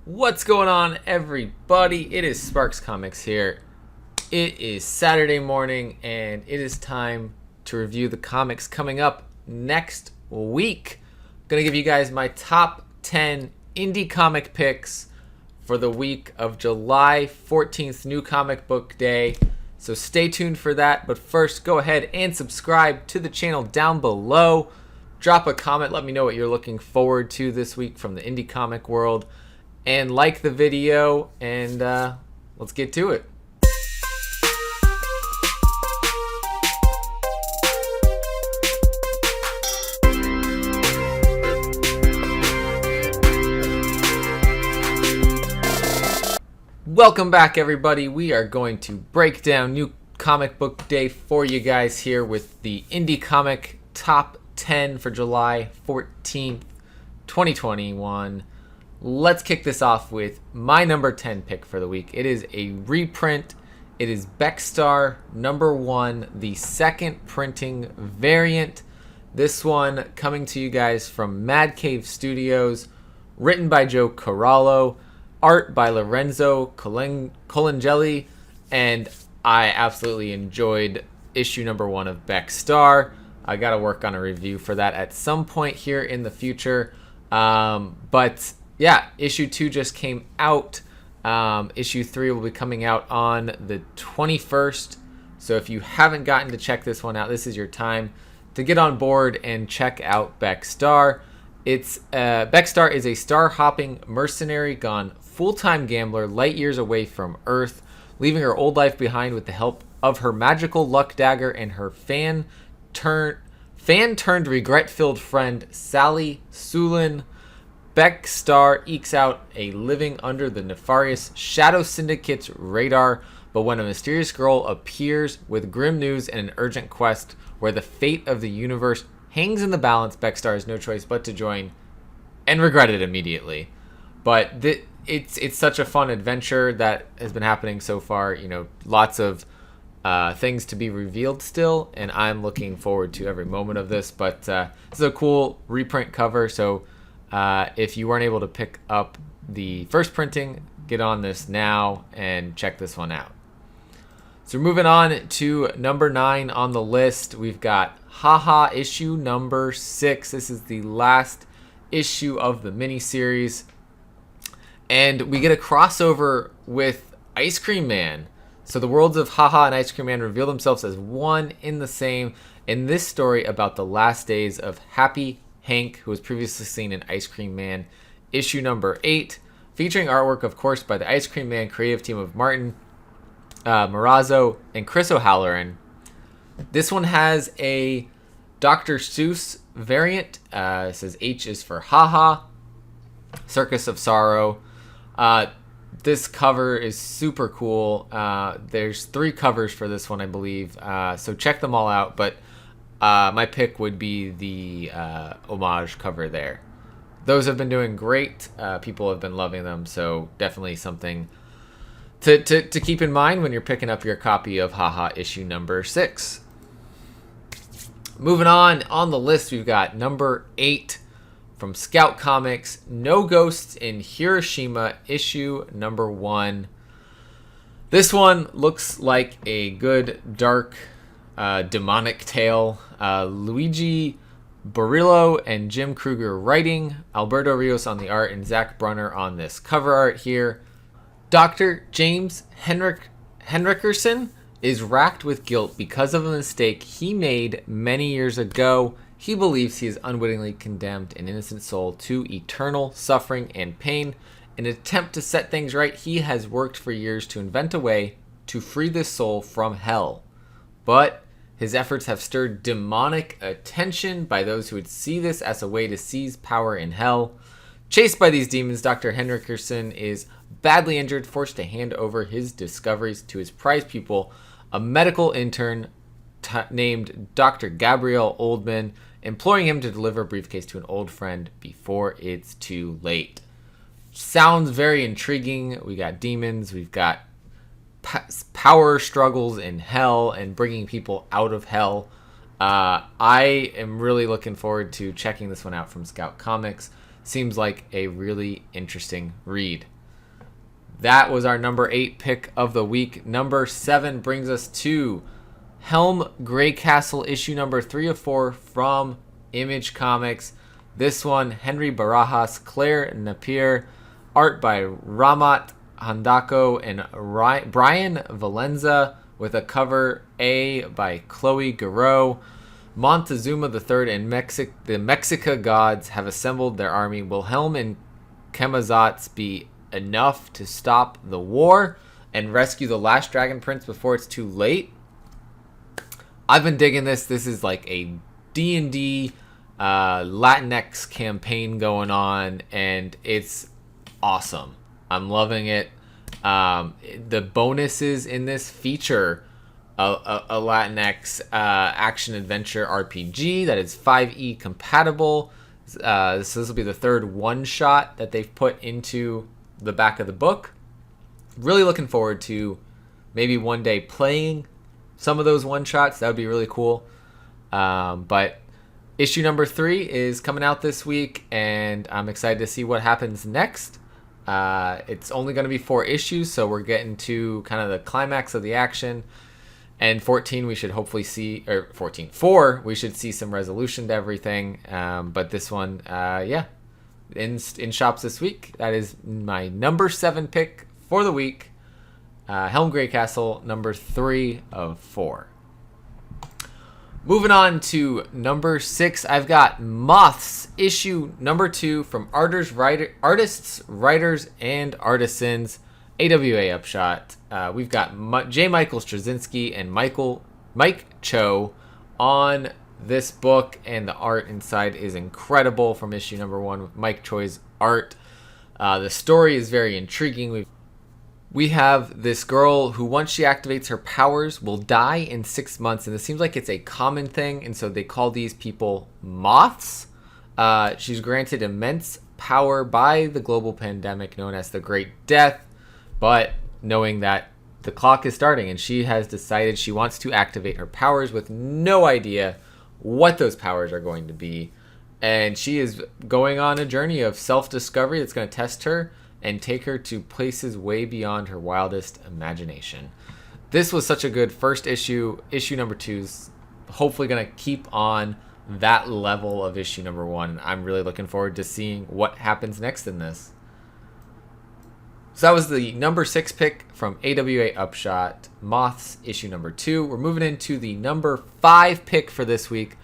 What's going on, everybody? It is Sparks Comics here. It is Saturday morning, and it is time to review the comics coming up next week. I'm going to give you guys my top 10 indie comic picks for the week of July 14th, New Comic Book Day. So stay tuned for that. But first, go ahead and subscribe to the channel down below. Drop a comment. Let me know what you're looking forward to this week from the indie comic world. And like the video, and let's get to it. Welcome back, everybody. We are going to break down New Comic Book Day for you guys here with the Indie Comic Top 10 for July 14th, 2021. Let's kick this off with my number 10 pick for the week. It is a reprint. It is Beckstar #1, the second printing variant. This one coming to you guys from Mad Cave Studios, written by Joe Corallo, art by Lorenzo Colangeli, and I absolutely enjoyed issue #1 of Beckstar. I got to work on a review for that at some point here in the future. But yeah, issue 2 just came out. Issue 3 will be coming out on the 21st. So if you haven't gotten to check this one out, this is your time to get on board and check out Beckstar. Beckstar is a star-hopping mercenary gone full-time gambler light years away from Earth, leaving her old life behind with the help of her magical luck dagger and her fan-turned regret-filled friend Sally Sulin. Beckstar ekes out a living under the nefarious Shadow Syndicate's radar, but when a mysterious girl appears with grim news and an urgent quest where the fate of the universe hangs in the balance, Beckstar has no choice but to join and regret it immediately. But it's such a fun adventure that has been happening so far. You know, lots of things to be revealed still, and I'm looking forward to every moment of this. But this is a cool reprint cover, so if you weren't able to pick up the first printing, get on this now and check this one out. So moving on to number 9 on the list, we've got Haha issue number 6. This is the last issue of the miniseries, and we get a crossover with Ice Cream Man. So the worlds of Haha and Ice Cream Man reveal themselves as one in the same in this story about the last days of Happy Hank, who was previously seen in Ice Cream Man issue number 8, featuring artwork, of course, by the Ice Cream Man creative team of Martin Morazzo and Chris O'Halloran. This one has a Dr. Seuss variant. It says H is for Haha, Circus of Sorrow. This cover is super cool. There's 3 covers for this one, I believe. So check them all out. But my pick would be the homage cover there. Those have been doing great. People have been loving them. So definitely something to keep in mind when you're picking up your copy of Haha issue number 6. Moving on the list, we've got number 8 from Scout Comics, No Ghosts in Hiroshima, issue number 1. This one looks like a good, dark, demonic tale. Luigi Barillo and Jim Kruger writing, Alberto Rios on the art, and Zach Brunner on this cover art here. Dr. James Henrikerson is racked with guilt because of a mistake he made many years ago. He believes he has unwittingly condemned an innocent soul to eternal suffering and pain. In an attempt to set things right, he has worked for years to invent a way to free this soul from hell. But his efforts have stirred demonic attention by those who would see this as a way to seize power in hell. Chased by these demons, Dr. Henrikerson is badly injured, forced to hand over his discoveries to his prize pupil, a medical intern named Dr. Gabrielle Oldman, imploring him to deliver a briefcase to an old friend before it's too late. Sounds very intriguing. We got demons, we've got power struggles in hell and bringing people out of hell. I am really looking forward to checking this one out from Scout Comics. Seems like a really interesting read. That was our number 8 pick of the week. Number 7 brings us to Helm Greycastle, issue number 3 of 4 from Image Comics. This one, Henry Barajas, Claire Napier, art by Ramat Handako and Brian Valenza, with a cover A by Chloe Garreau. Montezuma III and the Mexica gods have assembled their army. Will Helm and Camazotz be enough to stop the war and rescue the last Dragon Prince before it's too late? I've been digging this. This is like a D&D Latinx campaign going on, and it's awesome. I'm loving it. The bonuses in this feature a Latinx action adventure RPG that is 5e compatible. So this will be the third one-shot that they've put into the back of the book. Really looking forward to maybe one day playing some of those one-shots. That would be really cool. But issue number 3 is coming out this week, and I'm excited to see what happens next. It's only going to be 4 issues, so we're getting to kind of the climax of the action. And 14, we should hopefully see, or 4, we should see some resolution to everything. But this one, in shops this week. That is my number 7 pick for the week. Helm Greycastle, number 3 of 4. Moving on to number 6, I've got Moths, issue number 2 from Artists, Writers, and Artisans, AWA Upshot. We've got J. Michael Straczynski and Mike Cho on this book, and the art inside is incredible from issue number 1 with Mike Cho's art. The story is very intriguing. We have this girl who, once she activates her powers, will die in 6 months, and it seems like it's a common thing, and so they call these people Moths. She's granted immense power by the global pandemic known as the Great Death, but knowing that the clock is starting, and she has decided she wants to activate her powers with no idea what those powers are going to be, and she is going on a journey of self-discovery that's going to test her and take her to places way beyond her wildest imagination. This was such a good first issue. Issue number 2 is hopefully going to keep on that level of issue number 1. I'm really looking forward to seeing what happens next in this. So that was the number 6 pick from AWA Upshot, Moths, issue number 2. We're moving into the number 5 pick for this week,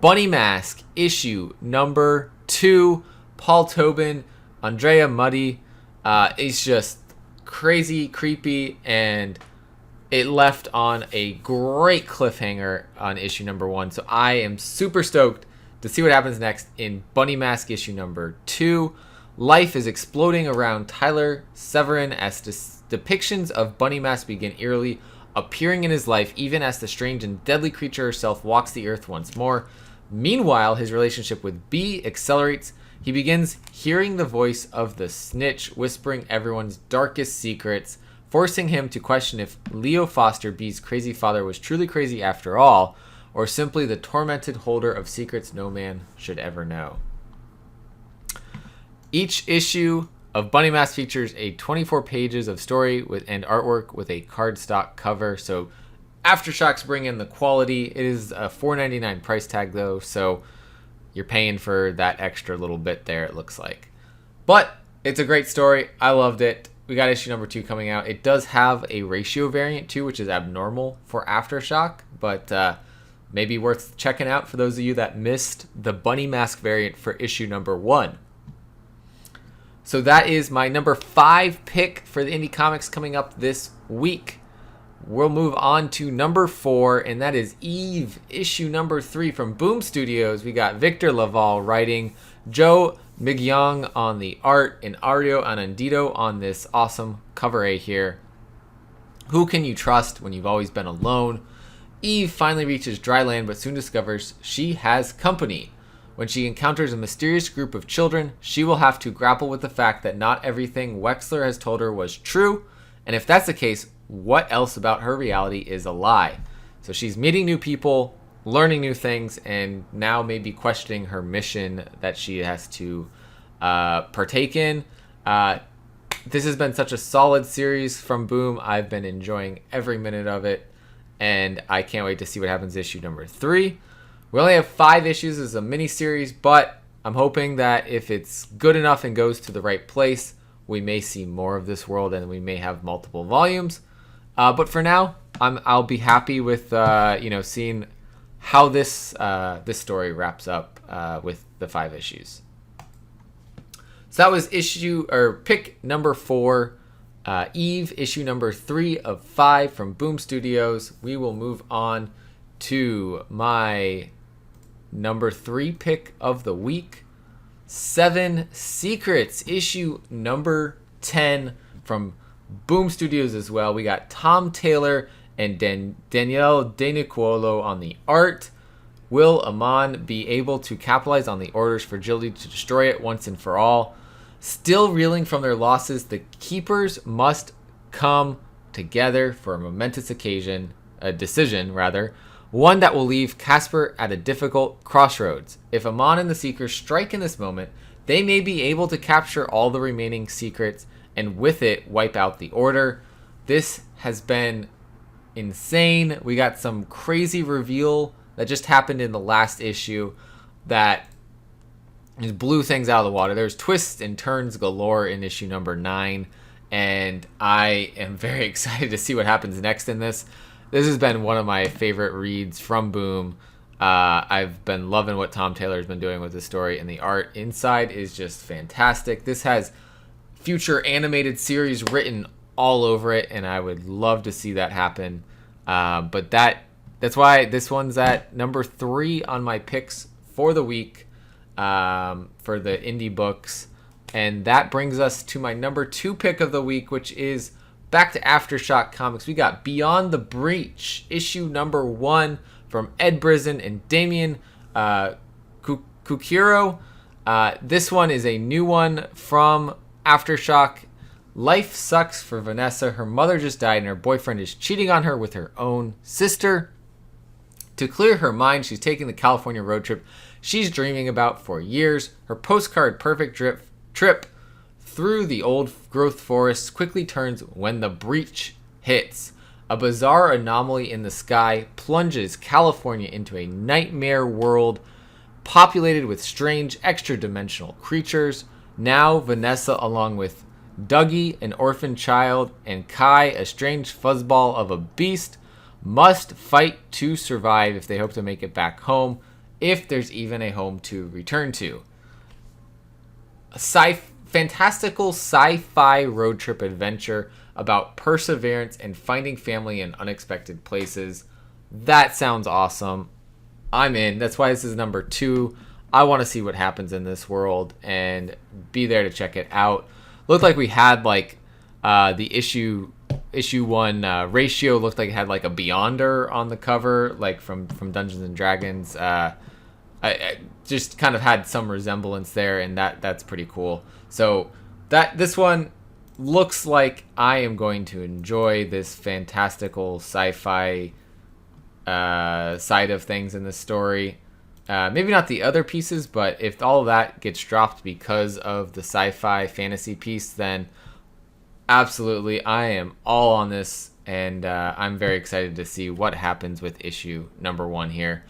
Bunny Mask, issue number 2. Paul Tobin, Andrea Muddy. It's just crazy, creepy, and it left on a great cliffhanger on issue number 1. So I am super stoked to see what happens next in Bunny Mask issue number 2. Life is exploding around Tyler Severin as depictions of Bunny Mask begin eerily appearing in his life, even as the strange and deadly creature herself walks the earth once more. Meanwhile, his relationship with Bee accelerates. He begins hearing the voice of the snitch whispering everyone's darkest secrets, forcing him to question if Leo Foster, Bee's crazy father, was truly crazy after all, or simply the tormented holder of secrets no man should ever know. Each issue of Bunny Mask features 24 pages of story and artwork with a cardstock cover. So Aftershocks bring in the quality. It is a $4.99 price tag though, so you're paying for that extra little bit there, it looks like. But it's a great story. I loved it. We got issue number 2 coming out. It does have a ratio variant too, which is abnormal for Aftershock, but maybe worth checking out for those of you that missed the Bunny Mask variant for issue number 1. So that is my number 5 pick for the indie comics coming up this week. We'll move on to number 4, and that is Eve, issue number 3 from Boom Studios. We got Victor Laval writing, Joe Migyong on the art, and Ario Anandito on this awesome cover A here. Who can you trust when you've always been alone? Eve finally reaches dry land, but soon discovers she has company. When she encounters a mysterious group of children, she will have to grapple with the fact that not everything Wexler has told her was true, and if that's the case, what else about her reality is a lie? So she's meeting new people, learning new things, and now maybe questioning her mission that she has to partake in. This has been such a solid series from Boom. I've been enjoying every minute of it, and I can't wait to see what happens issue number 3. We only have 5 issues as a mini-series, but I'm hoping that if it's good enough and goes to the right place, we may see more of this world and we may have multiple volumes. But for now, I'll be happy with seeing how this story wraps up with the 5 issues. So that was pick number 4, Eve, issue number 3 of 5 from Boom Studios. We will move on to my number 3 pick of the week, 7 Secrets, issue number 10 from Boom Studios as well. We got Tom Taylor and Danielle De Nicuolo on the art. Will Amon be able to capitalize on the orders for Gildy to destroy it once and for all? Still reeling from their losses, the Keepers must come together for a momentous decision, one that will leave Casper at a difficult crossroads. If Amon and the Seekers strike in this moment, they may be able to capture all the remaining secrets and with it wipe out the Order. This has been insane. We got some crazy reveal that just happened in the last issue that just blew things out of the water. There's twists and turns galore in issue number 9, and I am very excited to see what happens next in this. This has been one of my favorite reads from Boom. I've been loving what Tom Taylor's been doing with the story, and the art inside is just fantastic. This has future animated series written all over it, and I would love to see that happen. But that's why this one's at number 3 on my picks for the week. For the indie books. And that brings us to my number 2 pick of the week, which is back to Aftershock Comics. We got Beyond the Breach, issue number 1 from Ed Brisson and Damian Kukiro. This one is a new one from Aftershock. Life sucks for Vanessa. Her mother just died and her boyfriend is cheating on her with her own sister. To clear her mind, she's taking the California road trip she's dreaming about for years. Her postcard perfect trip through the old growth forests quickly turns when the breach hits. A bizarre anomaly in the sky plunges California into a nightmare world populated with strange extra-dimensional creatures. Now Vanessa, along with Dougie, an orphan child, and Kai, a strange fuzzball of a beast, must fight to survive if they hope to make it back home, if there's even a home to return to. A fantastical sci-fi road trip adventure about perseverance and finding family in unexpected places. That sounds awesome. I'm in. That's why this is number 2. I want to see what happens in this world and be there to check it out. Looked like we had the issue 1 ratio looked like it had like a Beyonder on the cover, like from Dungeons and Dragons. I just kind of had some resemblance there, and that's pretty cool. So this one looks like I am going to enjoy this fantastical sci-fi side of things in the story. Maybe not the other pieces, but if all of that gets dropped because of the sci-fi fantasy piece, then absolutely I am all on this, and I'm very excited to see what happens with issue number 1 here.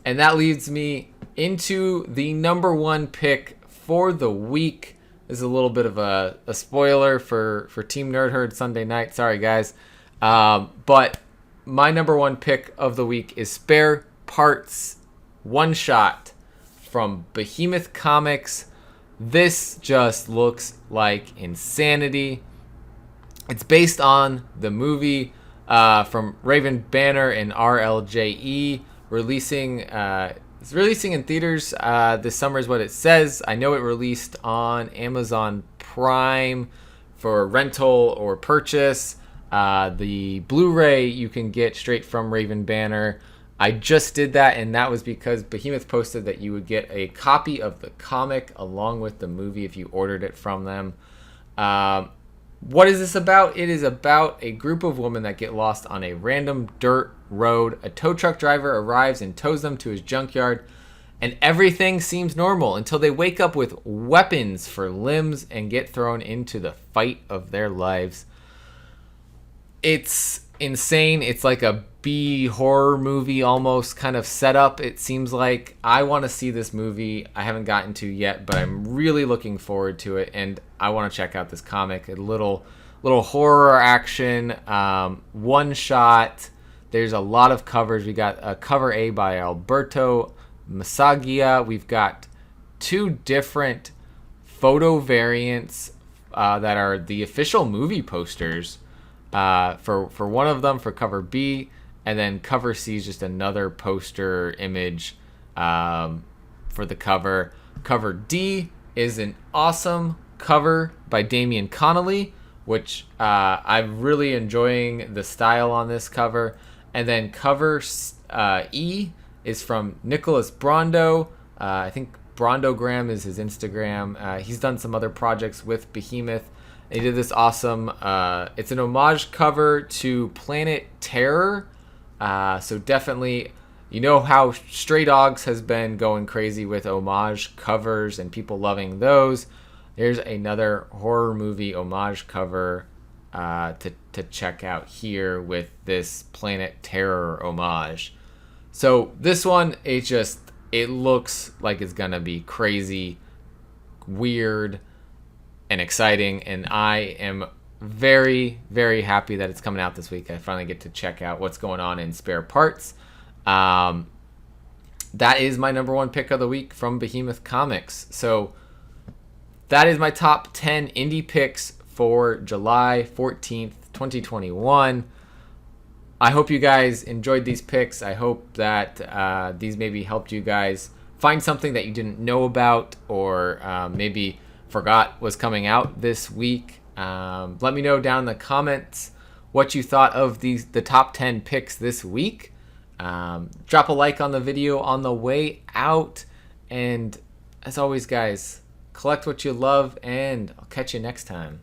And that leads me into the number 1 pick for the week. This is a little bit of a spoiler for Team Nerd Herd Sunday night. Sorry, guys. But my number 1 pick of the week is Spare Parts one-shot from Behemoth Comics. This just looks like insanity. It's based on the movie from Raven Banner and RLJE, it's releasing in theaters this summer is what it says. I know it released on Amazon Prime for rental or purchase. The Blu-ray you can get straight from Raven Banner. I just did that, and that was because Behemoth posted that you would get a copy of the comic along with the movie if you ordered it from them. What is this about? It is about a group of women that get lost on a random dirt road. A tow truck driver arrives and tows them to his junkyard. and everything seems normal until they wake up with weapons for limbs and get thrown into the fight of their lives. It's insane. It's like a B horror movie almost kind of setup. It seems like I want to see this movie. I haven't gotten to yet, but I'm really looking forward to it, and I want to check out this comic. A little horror action, one shot. There's a lot of covers. We got a cover A by Alberto Masagia. We've got 2 different photo variants that are the official movie posters. For one of them, for cover B, and then cover C is just another poster image for the cover. Cover D is an awesome cover by Damian Connolly, which I'm really enjoying the style on this cover. And then cover E is from Nicholas Brondo. I think Brondogram is his Instagram. He's done some other projects with Behemoth. He did this awesome, it's an homage cover to Planet Terror. So definitely, you know how Stray Dogs has been going crazy with homage covers and people loving those. There's another horror movie homage cover to check out here with this Planet Terror homage. So this one, it looks like it's gonna be crazy, weird, and exciting, and I am very, very happy that it's coming out this week. I finally get to check out what's going on in Spare Parts. That is my number 1 pick of the week from Behemoth Comics. So that is my top 10 indie picks for July 14th, 2021. I hope you guys enjoyed these picks. I hope that these maybe helped you guys find something that you didn't know about, or maybe forgot was coming out this week. Let me know down in the comments what you thought of the top 10 picks this week. Drop a like on the video on the way out. And as always, guys, collect what you love, and I'll catch you next time.